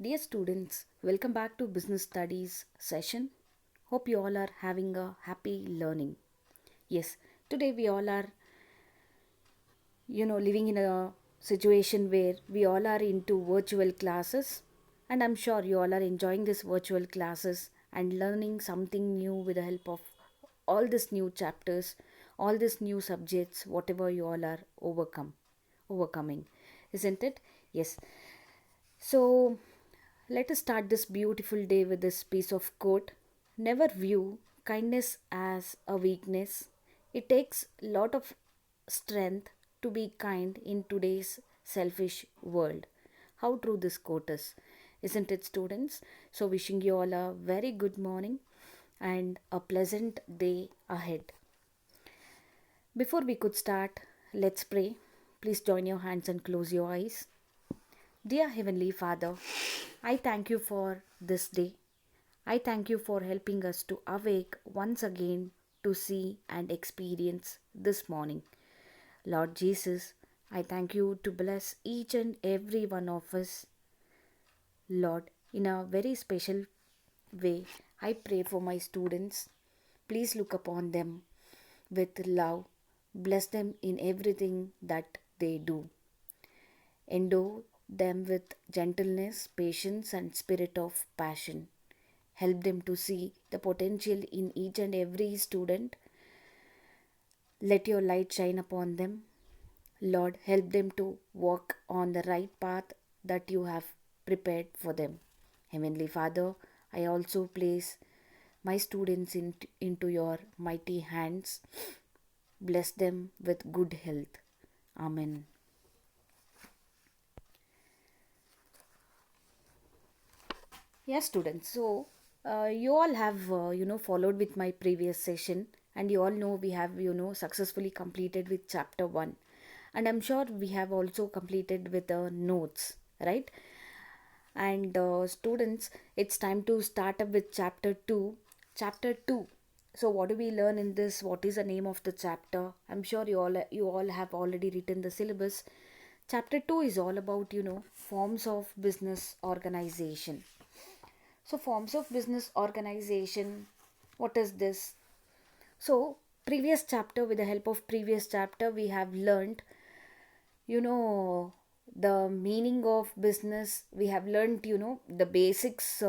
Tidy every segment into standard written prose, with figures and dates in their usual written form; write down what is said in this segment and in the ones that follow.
Dear students, welcome back to Business Studies session. Hope you all are having a happy learning. Yes, today we all are, living in a situation where we all are into virtual classes, and I'm sure you all are enjoying this virtual classes and learning something new with the help of all these new chapters, all these new subjects, whatever you all are overcoming, isn't it? Yes. So let us start this beautiful day with this piece of quote. Never view kindness as a weakness. It takes a lot of strength to be kind in today's selfish world. How true this quote is, isn't it, students? So, wishing you all a very good morning and a pleasant day ahead. Before we could start, let's pray. Please join your hands and close your eyes. Dear Heavenly Father, I thank you for this day. I thank you for helping us to awake once again to see and experience this morning. Lord Jesus, I thank you to bless each and every one of us. Lord, in a very special way, I pray for my students. Please look upon them with love. Bless them in everything that they do. Endow them with gentleness, patience, and spirit of passion. Help them to see the potential in each and every student. Let your light shine upon them. Lord, help them to walk on the right path that you have prepared for them. Heavenly Father, I also place my students into your mighty hands. Bless them with good health. Amen. Yes, students. So, you all have, followed with my previous session, and you all know we have, successfully completed with chapter 1. And I'm sure we have also completed with the notes, right? And students, it's time to start up with chapter 2. Chapter 2. So, what do we learn in this? What is the name of the chapter? I'm sure you all have already written the syllabus. Chapter 2 is all about, forms of business organization. So, forms of business organization, what is this? So, previous chapter, with the help of previous chapter, we have learned, you know, the meaning of business. We have learned, the basics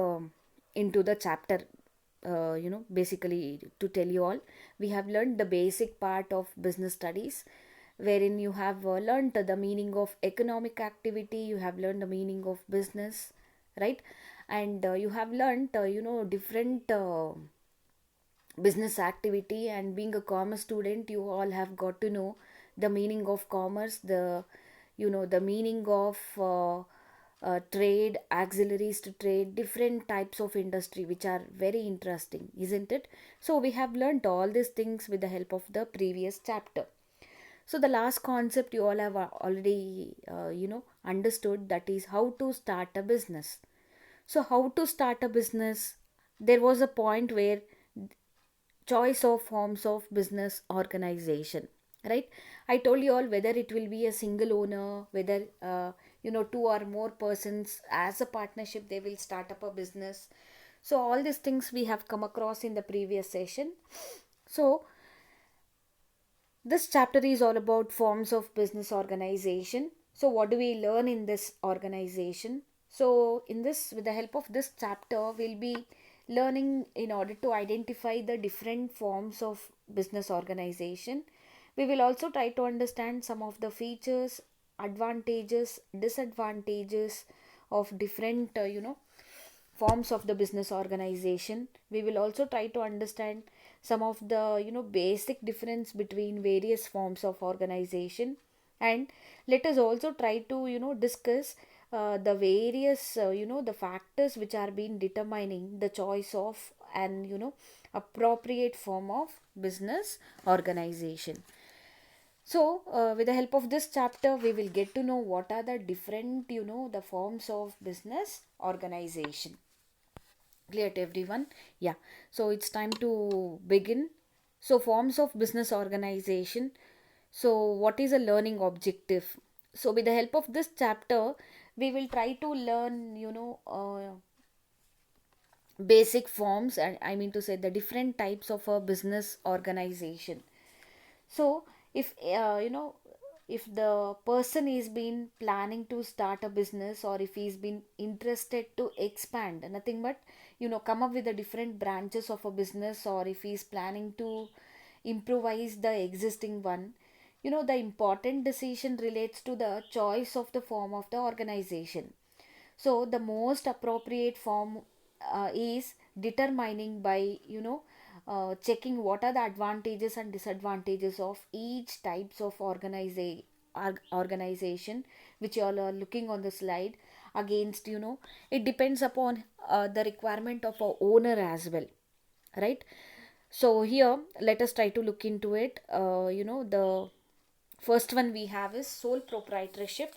into the chapter. Basically, to tell you all, we have learned the basic part of business studies, wherein you have learned the meaning of economic activity, you have learned the meaning of business, right? And you have learned different business activity, and being a commerce student, you all have got to know the meaning of commerce, the meaning of trade, auxiliaries to trade, different types of industry, which are very interesting, isn't it? So we have learned all these things with the help of the previous chapter. So the last concept you all have already understood, that is how to start a business. So how to start a business? There was a point where choice of forms of business organization, right? I told you all whether it will be a single owner, whether two or more persons as a partnership they will start up a business. So all these things we have come across in the previous session. So this chapter is all about forms of business organization. So, what do we learn in this organization? So, in this, with the help of this chapter, we'll be learning in order to identify the different forms of business organization. We will also try to understand some of the features, advantages, disadvantages of different, forms of the business organization. We will also try to understand some of the basic difference between various forms of organization, and let us also try to discuss the various the factors which are being determining the choice of an appropriate form of business organization. So, with the help of this chapter, we will get to know what are the different, the forms of business organization. Clear to everyone? Yeah. So it's time to begin. So forms of business organization. So what is a learning objective? So with the help of this chapter, we will try to learn, basic forms, and I mean to say the different types of a business organization. So if if the person is been planning to start a business, or if he's been interested to expand, nothing but come up with the different branches of a business, or if he's planning to improvise the existing one, the important decision relates to the choice of the form of the organization. So the most appropriate form is determining by checking what are the advantages and disadvantages of each types of organization, which you all are looking on the slide. Against, it depends upon the requirement of a owner as well, right? So here let us try to look into it. The first one we have is sole proprietorship.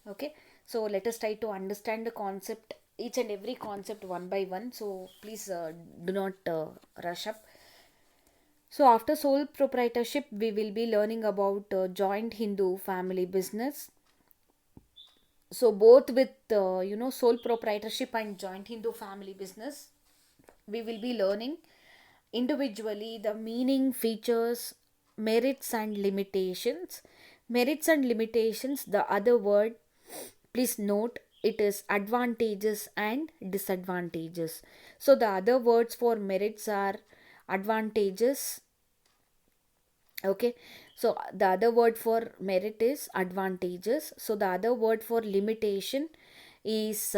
Okay, so let us try to understand the concept, each and every concept one by one. So please do not rush up. So after sole proprietorship, we will be learning about joint Hindu family business. So both with sole proprietorship and joint Hindu family business, we will be learning individually the meaning, features, merits and limitations. Merits and limitations, the other word, please note, it is advantages and disadvantages. So the other words for merits are advantages. Okay, so the other word for merit is advantages. So the other word for limitation is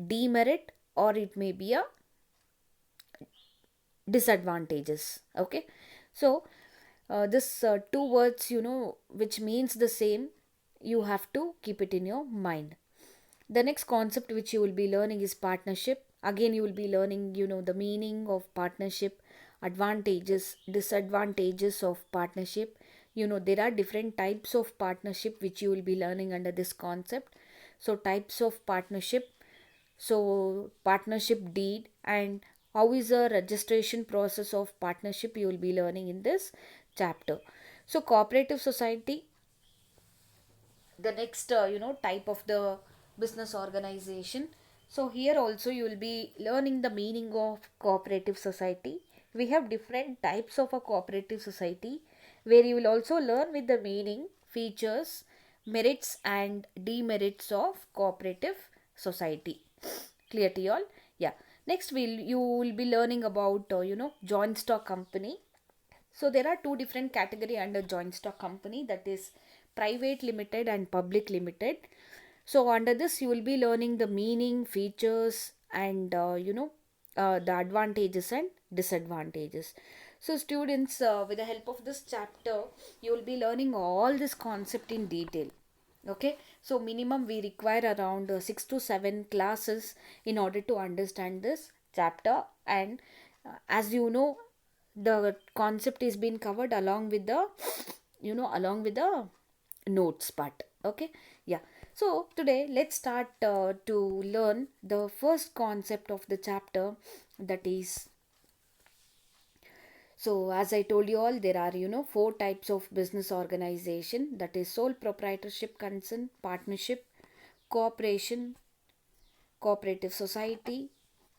demerit, or it may be a disadvantages. Okay, so this two words, which means the same, you have to keep it in your mind. The next concept which you will be learning is partnership. Again, you will be learning, the meaning of partnership, advantages, disadvantages of partnership. There are different types of partnership which you will be learning under this concept. So types of partnership, so partnership deed, and how is a registration process of partnership, you will be learning in this chapter. So cooperative society, the next type of the business organization. So here also you will be learning the meaning of cooperative society. We have different types of a cooperative society, where you will also learn with the meaning, features, merits and demerits of cooperative society. Clear to you all? Yeah. Next you will be learning about joint stock company. So there are two different category under joint stock company, that is private limited and public limited. So under this you will be learning the meaning, features and the advantages and disadvantages. So students, with the help of this chapter, you will be learning all this concept in detail. Okay, so minimum we require around 6 to 7 classes in order to understand this chapter. And as you know, the concept is being covered along with the along with the notes part. Okay, yeah. So today let's start to learn the first concept of the chapter, that is, so as I told you all, there are four types of business organization, that is sole proprietorship, concern, partnership, cooperation, cooperative society,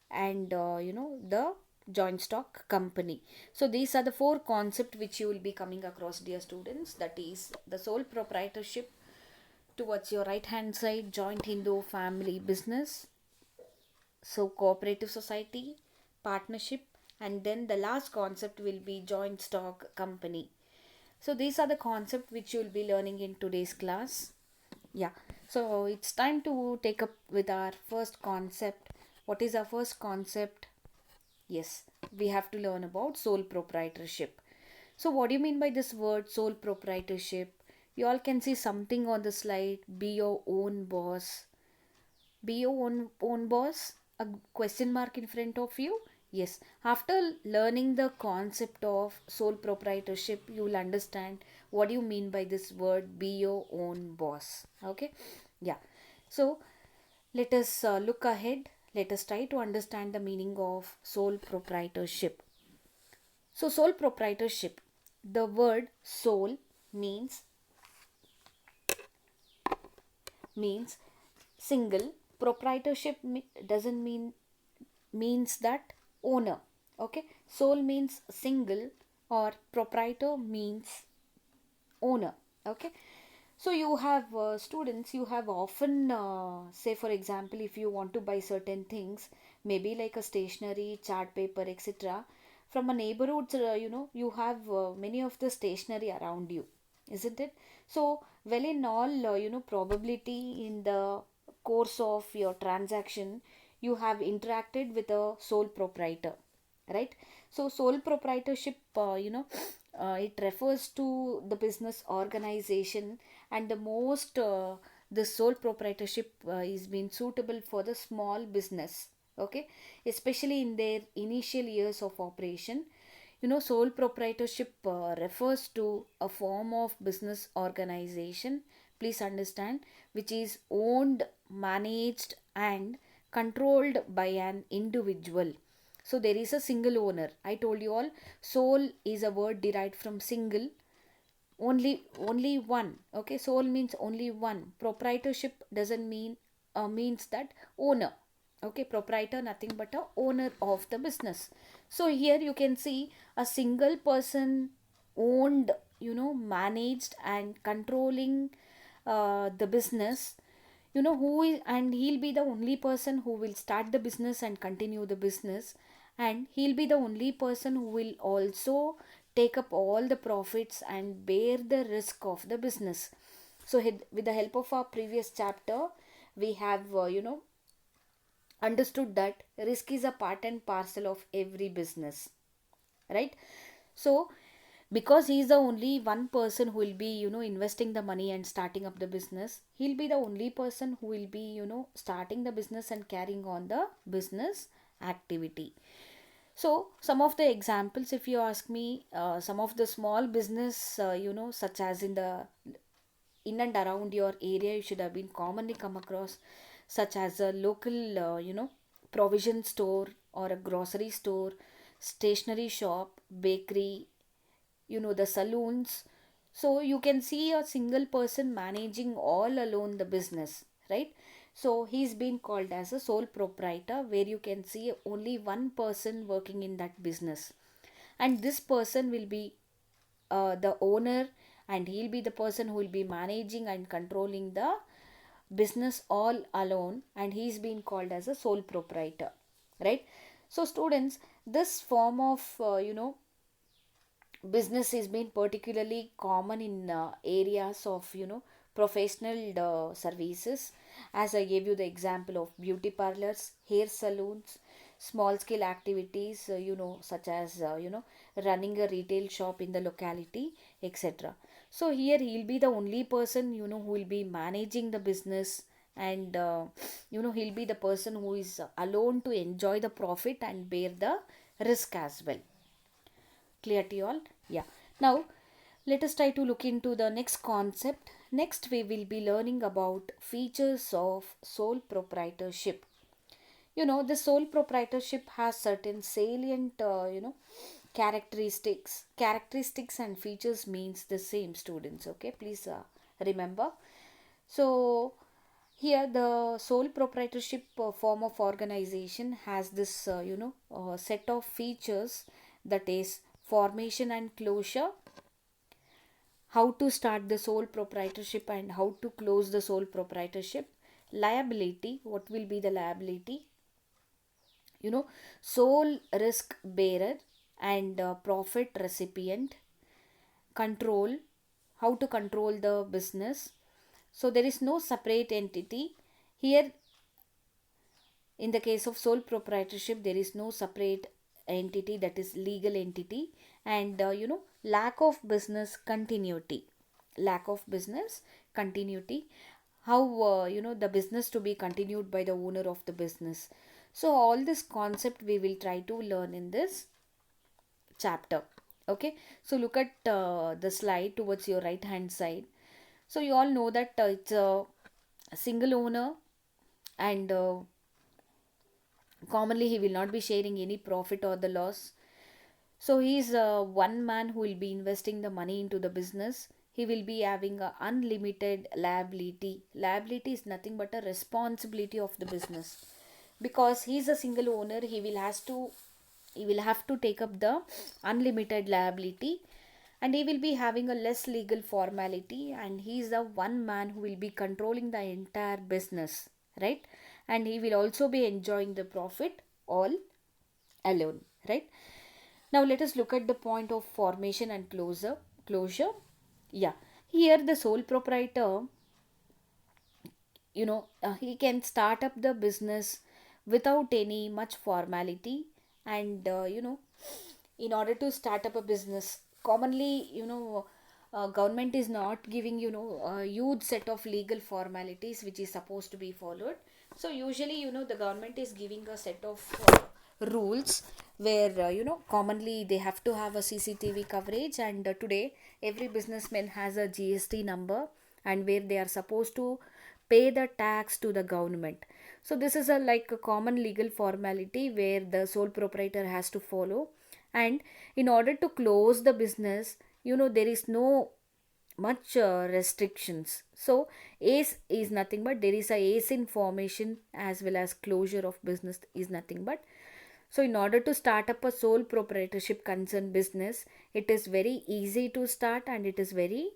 and the joint stock company. So these are the four concepts which you will be coming across, dear students. That is the sole proprietorship, towards your right hand side, joint Hindu family business, so cooperative society, partnership, and then the last concept will be joint stock company. So these are the concepts which you will be learning in today's class. Yeah, so it's time to take up with our first concept. What is our first concept? Yes, we have to learn about sole proprietorship. So what do you mean by this word sole proprietorship? You all can see something on the slide: be your own boss. Be your own boss? A question mark in front of you? Yes. After learning the concept of sole proprietorship, you will understand what do you mean by this word be your own boss. Okay? Yeah. So let us look ahead. Let us try to understand the meaning of sole proprietorship. So sole proprietorship, the word sole means single. Proprietorship doesn't means that owner. Okay, sole means single, or proprietor means owner. Okay, so you have students, you have often say for example, if you want to buy certain things, maybe like a stationery, chart paper, etc., from a neighborhood, you have many of the stationery around you, isn't it? So well, in all probability, in the course of your transaction, you have interacted with a sole proprietor, right? So sole proprietorship, it refers to the business organization, and the sole proprietorship is been suitable for the small business, okay, especially in their initial years of operation. Sole proprietorship refers to a form of business organization, please understand, which is owned, managed, and controlled by an individual. So there is a single owner. I told you all, sole is a word derived from single, only one. Okay, sole means only one. Proprietorship doesn't means that owner. Okay, proprietor nothing but a owner of the business. So here you can see a single person owned, managed and controlling the business, who is, and he'll be the only person who will start the business and continue the business, and he'll be the only person who will also take up all the profits and bear the risk of the business. So with the help of our previous chapter, we have understood that risk is a part and parcel of every business, right? So because he is the only one person who will be investing the money and starting up the business, he'll be the only person who will be starting the business and carrying on the business activity. So some of the examples, if you ask me, some of the small business, such as in and around your area, you should have been commonly come across, such as a local provision store or a grocery store, stationery shop, bakery, the saloons. So you can see a single person managing all alone the business, right? So he's been called as a sole proprietor, where you can see only one person working in that business, and this person will be the owner, and he'll be the person who will be managing and controlling the business all alone, and he's been called as a sole proprietor, right? So students, this form of business is been particularly common in areas of professional services, as I gave you the example of beauty parlors, hair salons, small scale activities, such as running a retail shop in the locality, etc. So here he'll be the only person who will be managing the business, and he'll be the person who is alone to enjoy the profit and bear the risk as well. Clear to you all? Yeah. Now, let us try to look into the next concept. Next, we will be learning about features of sole proprietorship. The sole proprietorship has certain salient, characteristics and features means the same, students. Okay, please remember. So here the sole proprietorship form of organization has this set of features, that is formation and closure, how to start the sole proprietorship and how to close the sole proprietorship, liability, what will be the liability, sole risk bearer and profit recipient, control, how to control the business. So there is no separate entity here. In the case of sole proprietorship, there is no separate entity, that is legal entity, and lack of business continuity. Lack of business continuity. How the business to be continued by the owner of the business. So all this concept we will try to learn in this chapter. Okay, so look at the slide towards your right hand side. So you all know that it's a single owner, and commonly he will not be sharing any profit or the loss. So he is one man who will be investing the money into the business. he will be having a unlimited liability. Liability is nothing but a responsibility of the business. Because he is a single owner, he will have to take up the unlimited liability, and he will be having a less legal formality, and he is the one man who will be controlling the entire business, right? And he will also be enjoying the profit all alone, right? Now let us look at the point of formation and closure. Yeah, here the sole proprietor, he can start up the business without any much formality. And in order to start up a business, commonly, government is not giving, a huge set of legal formalities which is supposed to be followed. So usually, the government is giving a set of rules where, commonly they have to have a CCTV coverage. And today every businessman has a GST number, and where they are supposed to pay the tax to the government. So this is a like a common legal formality where the sole proprietor has to follow. And in order to close the business, there is no much restrictions. So ace is nothing but, there is a ace in formation as well as closure of business is nothing but. So in order to start up a sole proprietorship concerned business, it is very easy to start, and it is very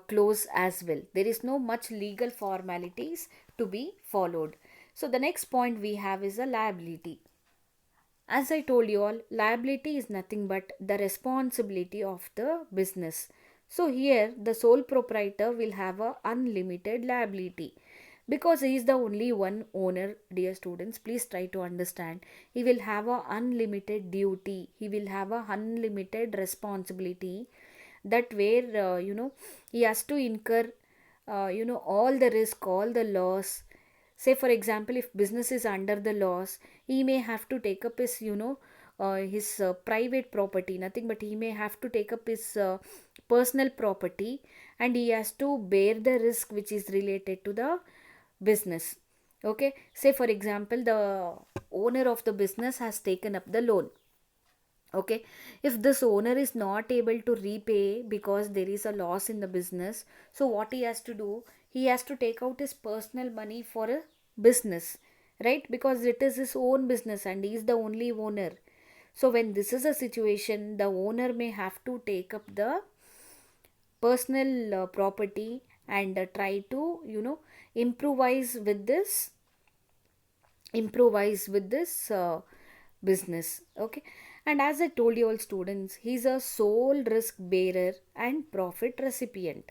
close as well. There is no much legal formalities to be followed. So the next point we have is a liability. As I told you all, liability is nothing but the responsibility of the business. So here the sole proprietor will have a unlimited liability, because he is the only one owner. Dear students, please try to understand. He will have a unlimited duty. He will have a unlimited responsibility, that where he has to incur all the risk, all the loss. Say for example, if business is under the loss, he may have to take up his private property, nothing but he may have to take up his personal property, and he has to bear the risk which is related to the business. Okay, say for example, the owner of the business has taken up the loan. Okay, if this owner is not able to repay because there is a loss in the business, so what he has to do, he has to take out his personal money for a business, right? Because it is his own business and he is the only owner. So when this is a situation, the owner may have to take up the personal property, and try to improvise with this improvise with this business. Okay, and as I told you all students, he's a sole risk bearer and profit recipient.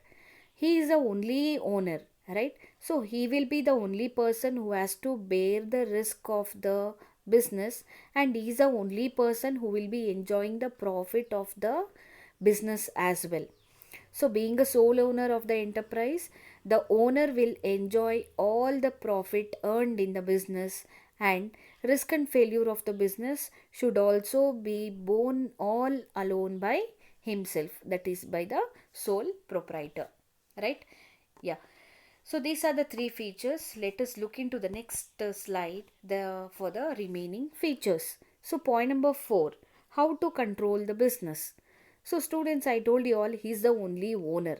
He is the only owner, right? So he will be the only person who has to bear the risk of the business, and he is the only person who will be enjoying the profit of the business as well. So, being a sole owner of the enterprise, the owner will enjoy all the profit earned in the business, and risk and failure of the business should also be borne all alone by himself, that is by the sole proprietor, right? Yeah. So these are the three features. Let us look into the next slide for the remaining features. So point number 4, how to control the business. So students, I told you all, he is the only owner,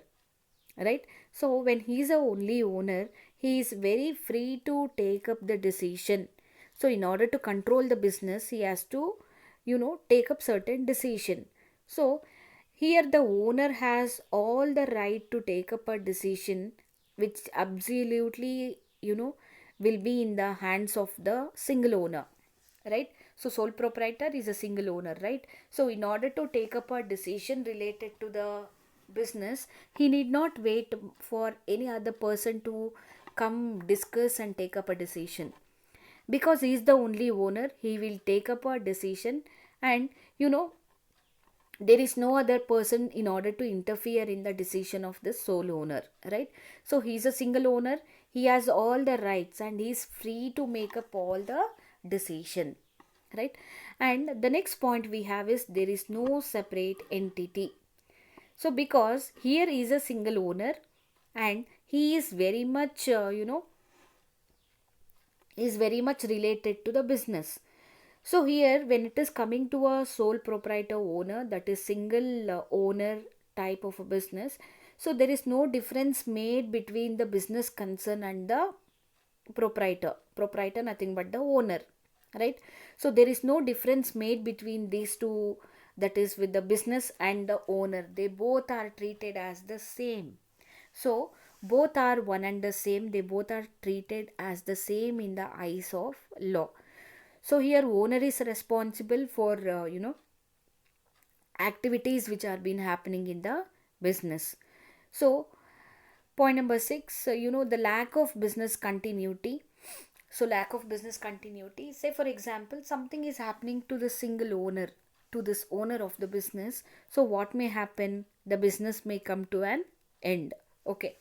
right? So when he is the only owner, he is very free to take up the decision. So in order to control the business, he has to take up certain decision. So here the owner has all the right to take up a decision which absolutely will be in the hands of the single owner, right? So sole proprietor is a single owner, right? So in order to take up a decision related to the business, he need not wait for any other person to come discuss and take up a decision. Because he is the only owner, he will take up a decision, and there is no other person in order to interfere in the decision of the sole owner, right? So he is a single owner, he has all the rights, and he is free to make up all the decision, right? And the next point we have is, there is no separate entity. So because here is a single owner, and he is very much is very much related to the business. So here when it is coming to a sole proprietor owner, that is single owner type of a business. So there is no difference made between the business concern and the proprietor nothing but the owner, right? So there is no difference made between these two, that is with the business and the owner. They both are treated as the same. So both are one and the same, they both are treated as the same in the eyes of law. So here owner is responsible for activities which are been happening in the business. So point number 6, the lack of business continuity. So lack of business continuity, say for example something is happening to the single owner, to this owner of the business. So what may happen, the business may come to an end. Okay,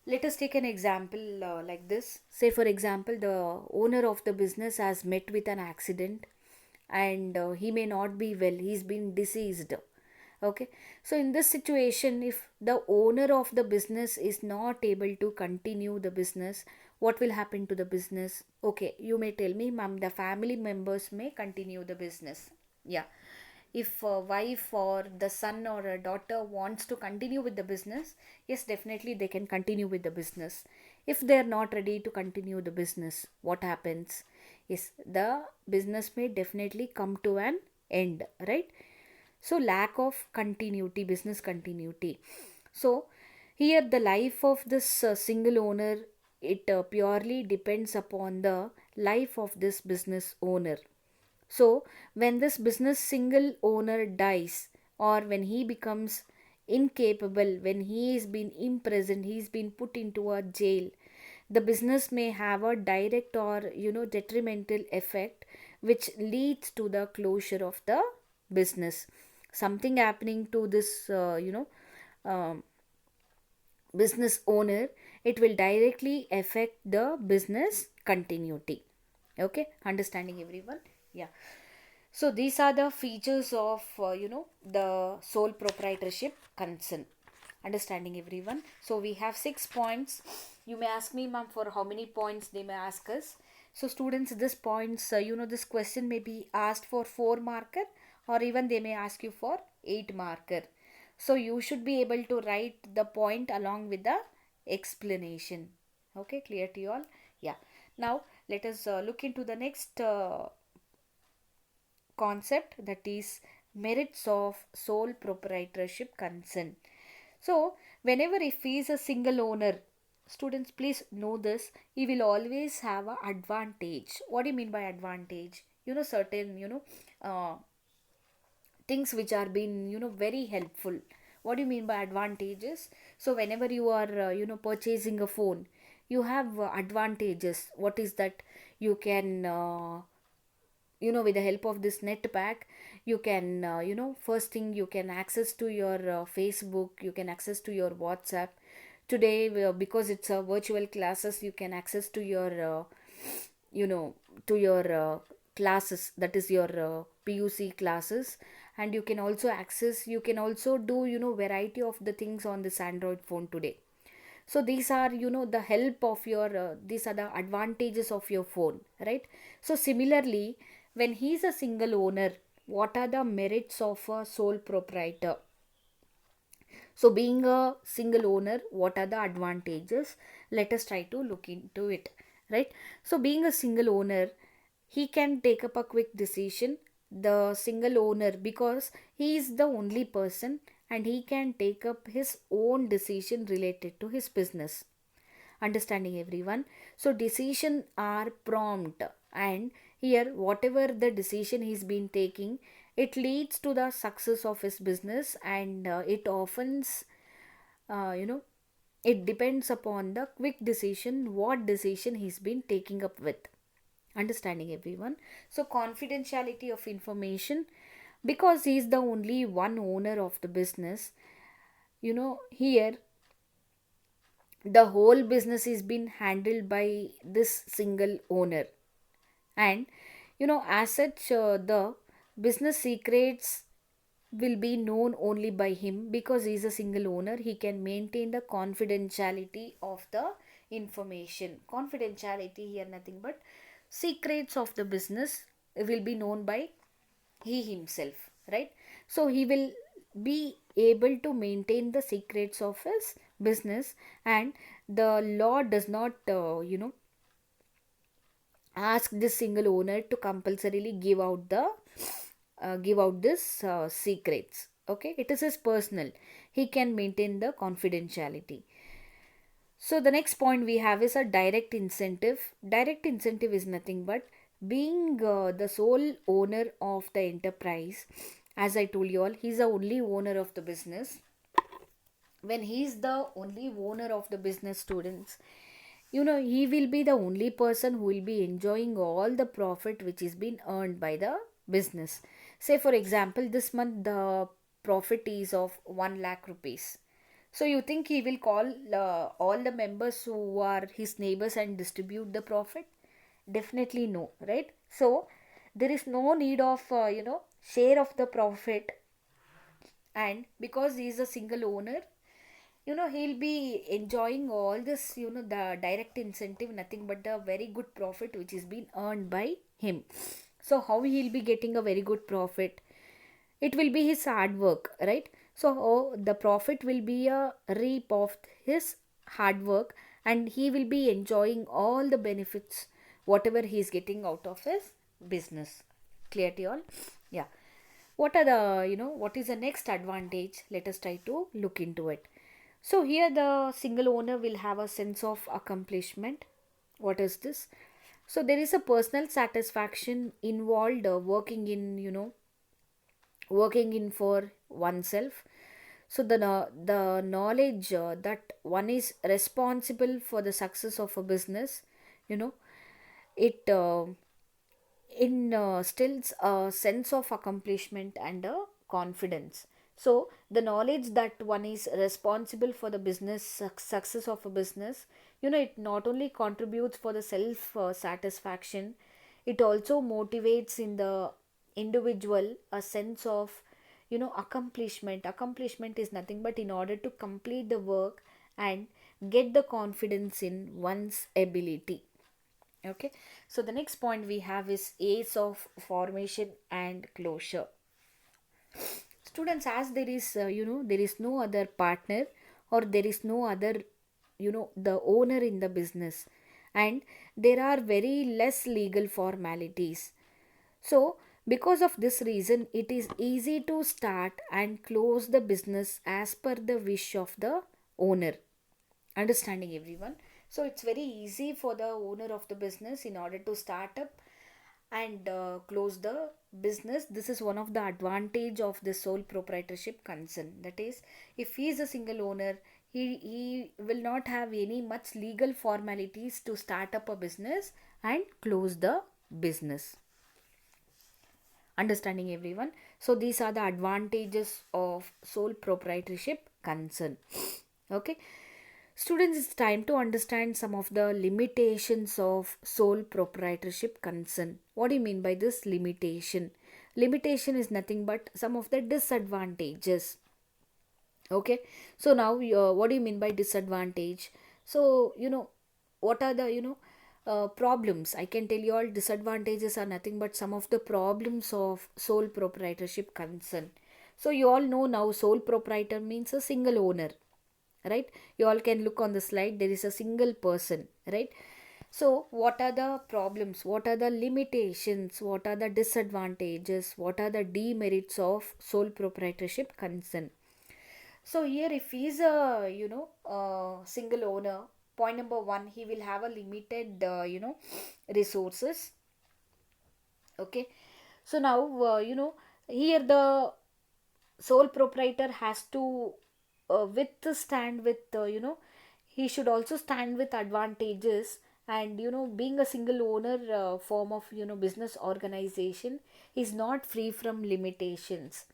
let us take an example like this. Say for example the owner of the business has met with an accident, and he may not be well, he's been deceased. Okay, so in this situation, if the owner of the business is not able to continue the business, what will happen to the business? Okay, you may tell me, ma'am, the family members may continue the business. Yeah, if a wife or the son or a daughter wants to continue with the business, yes, definitely they can continue with the business. If they are not ready to continue the business, what happens? Yes, the business may definitely come to an end, right? So lack of continuity, business continuity. So here the life of this single owner, it purely depends upon the life of this business owner. So when this business single owner dies, or when he becomes incapable, when he is been imprisoned, he's been put into a jail, the business may have a direct or detrimental effect, which leads to the closure of the business. Something happening to this um, business owner, it will directly affect the business continuity. Okay, understanding everyone? Yeah. So these are the features of the sole proprietorship concern. Understanding everyone? So we have 6 points. You may ask me, ma'am, for how many points they may ask us. So students, this points, this question may be asked for 4 marker, or even they may ask you for 8 marker. So you should be able to write the point along with the explanation. Okay, clear to you all? Yeah. Now let us look into the next concept, that is merits of sole proprietorship concern. So whenever if he is a single owner, students please know this, he will always have a advantage. What do you mean by advantage? Certain things which are being very helpful. What do you mean by advantages? So whenever you are purchasing a phone, you have advantages. What is that? You can with the help of this net pack, you can first thing, you can access to your Facebook, you can access to your WhatsApp. Today because it's a virtual classes, you can access to your you know to your classes, that is your PUC classes. And you can also access, you can also do variety of the things on this Android phone today. So these are the help of your these are the advantages of your phone, right? So similarly, when he is a single owner, what are the merits of a sole proprietor? So being a single owner, what are the advantages? Let us try to look into it, right? So being a single owner, he can take up a quick decision, the single owner, because he is the only person, and he can take up his own decision related to his business. Understanding everyone? So decision are prompt, and here whatever the decision he's been taking, it leads to the success of his business. And it often uh, you know it depends upon the quick decision, what decision he's been taking up with. Understanding everyone? So confidentiality of information, because he is the only one owner of the business, here the whole business is being handled by this single owner. And as such, the business secrets will be known only by him, because he is a single owner. He can maintain the confidentiality of the information. Confidentiality here nothing but secrets of the business will be known by he himself, right? So he will be able to maintain the secrets of his business, and the law does not ask this single owner to compulsorily give out this secrets. Okay, it is his personal, he can maintain the confidentiality. So the next point we have is a direct incentive. Direct incentive is nothing but being the sole owner of the enterprise. As I told you all, he's the only owner of the business. When he's the only owner of the business, students, he will be the only person who will be enjoying all the profit which is being earned by the business. Say for example, this month the profit is of 1 lakh rupees. So you think he will call all the members who are his neighbors and distribute the profit? Definitely no, right? So there is no need of share of the profit. And because he is a single owner, he'll be enjoying all this, the direct incentive, nothing but the very good profit which is being earned by him. So how he'll be getting a very good profit? It will be his hard work, right? So the profit will be a reap of his hard work, and he will be enjoying all the benefits whatever he is getting out of his business. Clear to you all? Yeah. What are the, what is the next advantage? Let us try to look into it. So here the single owner will have a sense of accomplishment. What is this? So there is a personal satisfaction involved working in for oneself. So the knowledge that one is responsible for the success of a business, you know it instills a sense of accomplishment and a confidence. So the knowledge that one is responsible for the business success of a business, it not only contributes for the self satisfaction, it also motivates in the individual a sense of accomplishment is nothing but in order to complete the work and get the confidence in one's ability. Okay, so the next point we have is aids of formation and closure. Students, as there is there is no other partner, or there is no other the owner in the business, and there are very less legal formalities. So because of this reason, it is easy to start and close the business as per the wish of the owner. Understanding everyone? So it's very easy for the owner of the business in order to start up and close the business. This is one of the advantage of the sole proprietorship concern. That is, if he is a single owner, he will not have any much legal formalities to start up a business and close the business. Understanding everyone? So these are the advantages of sole proprietorship concern. Okay, students, it's time to understand some of the limitations of sole proprietorship concern. What do you mean by this limitation? Limitation is nothing but some of the disadvantages. Okay, so now what do you mean by disadvantage? So what are the problems? I can tell you all disadvantages are nothing but some of the problems of sole proprietorship concern. So you all know now sole proprietor means a single owner, right? You all can look on the slide, there is a single person, right? So what are the problems, what are the limitations, what are the disadvantages, what are the demerits of sole proprietorship concern? So here if he is a single owner, point number one, he will have a limited resources. Okay, so now here the sole proprietor has to withstand with he should also stand with advantages. And being a single owner form of business organization is not free from limitations.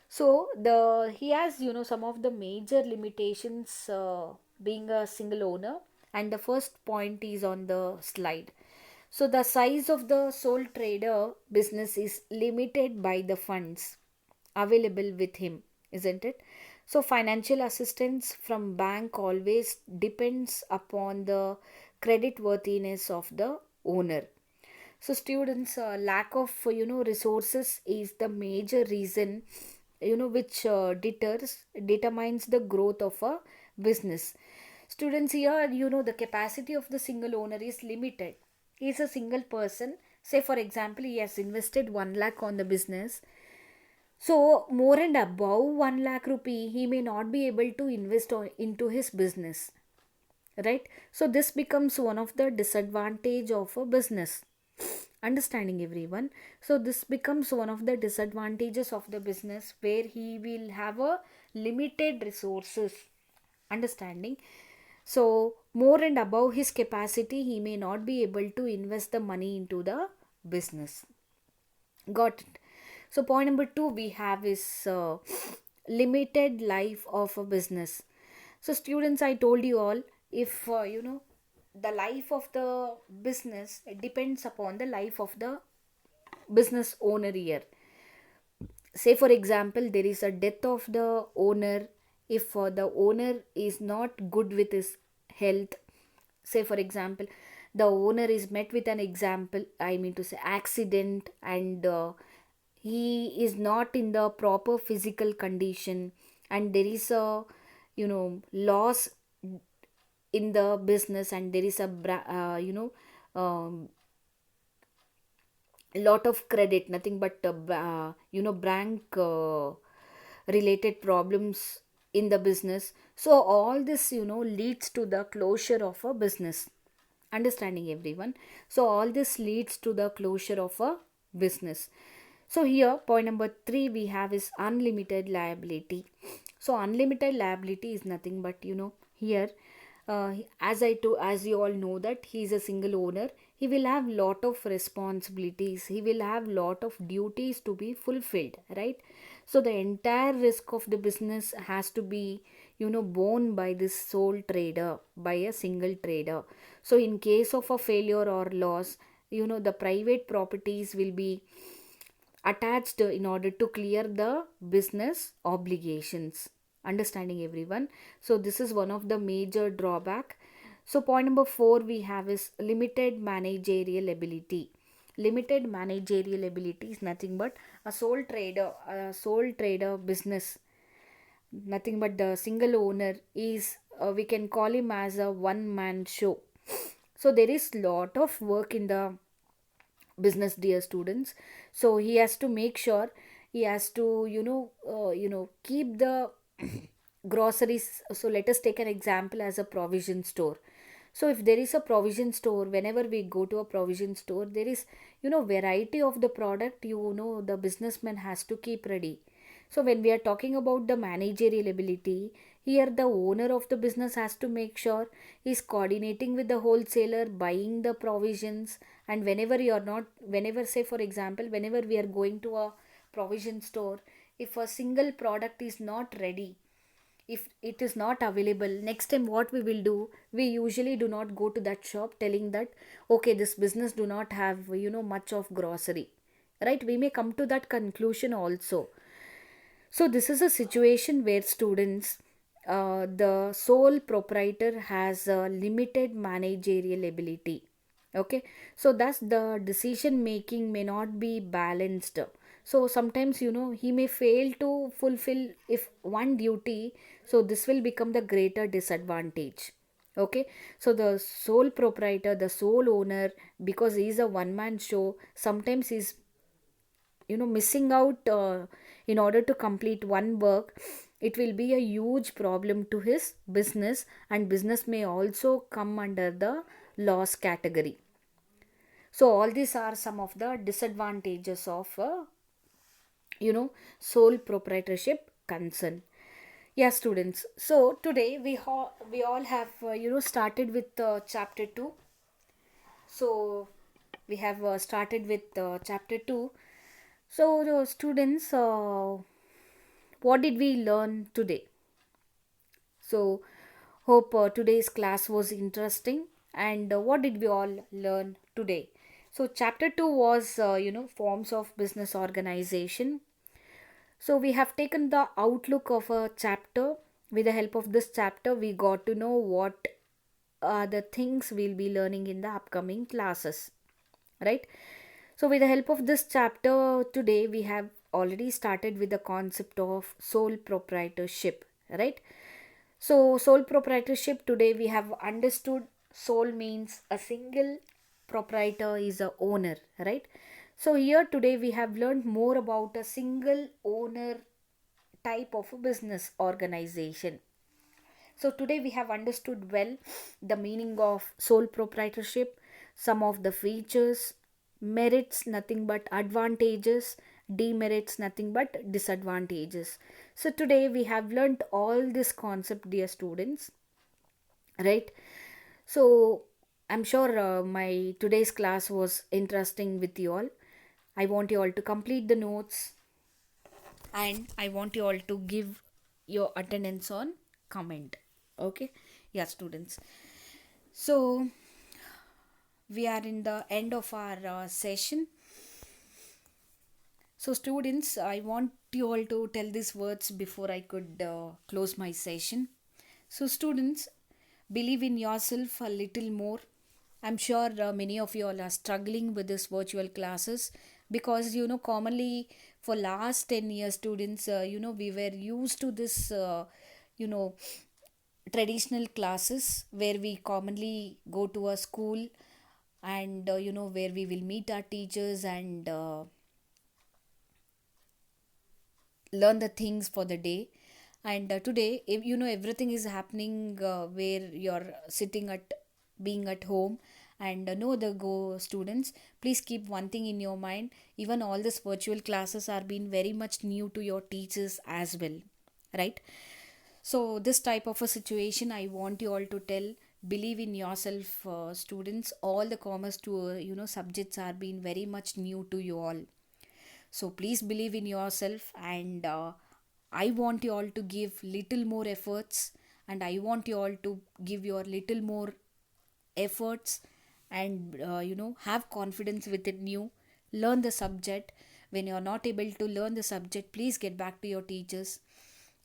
So the he has some of the major limitations being a single owner, and the first point is on the slide. So the size of the sole trader business is limited by the funds available with him, isn't it? So financial assistance from bank always depends upon the credit worthiness of the owner. So students, lack of resources is the major reason which determines the growth of a business. Students, here the capacity of the single owner is limited. He is a single person. Say for example, he has invested 1 lakh on the business. So more and above 1 lakh rupee, he may not be able to invest into his business, right? So this becomes one of the disadvantage of a business. Understanding everyone. So this becomes one of the disadvantages of the business, where he will have a limited resources. Understanding. So more and above his capacity, he may not be able to invest the money into the business. Got it. So point number 2 we have is limited life of a business. So students, I told you all, if the life of the business, it depends upon the life of the business owner here. Say for example, there is a death of the owner. If the owner is not good with his health, say for example, the owner is met with an example, I mean to say accident, and he is not in the proper physical condition, and there is a loss in the business, and there is a um, lot of credit, nothing but bank related problems in the business. So all this leads to the closure of a business. Understanding everyone. So all this leads to the closure of a business. So here point number 3 we have is unlimited liability. So unlimited liability is nothing but here, as you all know that he is a single owner, he will have lot of responsibilities, he will have lot of duties to be fulfilled, right? So the entire risk of the business has to be borne by this sole trader, by a single trader. So in case of a failure or loss, the private properties will be attached in order to clear the business obligations. Understanding everyone. So this is one of the major drawback. So point number 4 we have is limited managerial ability. Limited managerial ability is nothing but a sole trader business, nothing but the single owner is, we can call him as a one man show. So there is lot of work in the business, dear students. So he has to make sure, he has to keep the groceries. So let us take an example as a provision store. So if there is a provision store, whenever we go to a provision store, there is variety of the product, the businessman has to keep ready. So when we are talking about the managerial ability, here the owner of the business has to make sure he's coordinating with the wholesaler, buying the provisions. And whenever you are not, whenever say for example, whenever we are going to a provision store, if a single product is not ready, if it is not available, next time what we will do, we usually do not go to that shop telling that okay, this business do not have much of grocery, right? We may come to that conclusion also. So this is a situation where students, the sole proprietor has a limited managerial ability. Okay, so thus the decision making may not be balanced. So sometimes he may fail to fulfill if one duty, so this will become the greater disadvantage. Okay, so the sole proprietor, the sole owner, because he is a one man show, sometimes he's missing out in order to complete one work. It will be a huge problem to his business, and business may also come under the loss category. So all these are some of the disadvantages of sole proprietorship concern. Yeah, students, so today we all have started with chapter 2. So we have started with chapter 2. So, students, what did we learn today? So, hope today's class was interesting. And what did we all learn today? So, chapter 2 was, forms of business organization. So, we have taken the outlook of a chapter. With the help of this chapter, we got to know what are the things we'll be learning in the upcoming classes, right? So with the help of this chapter today, we have already started with the concept of sole proprietorship, right? So, sole proprietorship, today we have understood sole means a single proprietor is a owner, right? So, here today we have learned more about a single owner type of a business organization. So, today we have understood well the meaning of sole proprietorship, some of the features, merits, nothing but advantages, demerits, nothing but disadvantages. So, today we have learnt all this concept, dear students, right? So, I'm sure my today's class was interesting with you all. I want you all to complete the notes, and I want you all to give your attendance on comment. Okay, yeah, students. So we are in the end of our session. So, students, I want you all to tell these words before I could close my session. So, students, believe in yourself a little more. I'm sure many of you all are struggling with this virtual classes because commonly for last 10 years, students, we were used to this you know traditional classes where we commonly go to a school, and where we will meet our teachers and learn the things for the day. And today, if everything is happening where you're sitting at being at home, and no other go. Students, please keep one thing in your mind: even all these virtual classes are being very much new to your teachers as well, right? So this type of a situation, I want you all to tell, believe in yourself, students. All the commerce to subjects are being very much new to you all. So please believe in yourself, and I want you all to give little more efforts, and I want you all to give your little more efforts, and have confidence within you. Learn the subject. When you are not able to learn the subject, please get back to your teachers.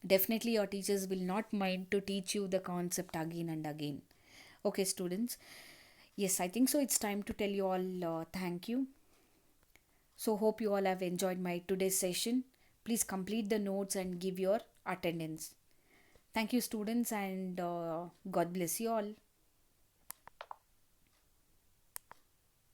Definitely your teachers will not mind to teach you the concept again and again. Okay, students. Yes, I think so it's time to tell you all thank you. So hope you all have enjoyed my today's session. Please complete the notes and give your attendance. Thank you, students, and God bless you all.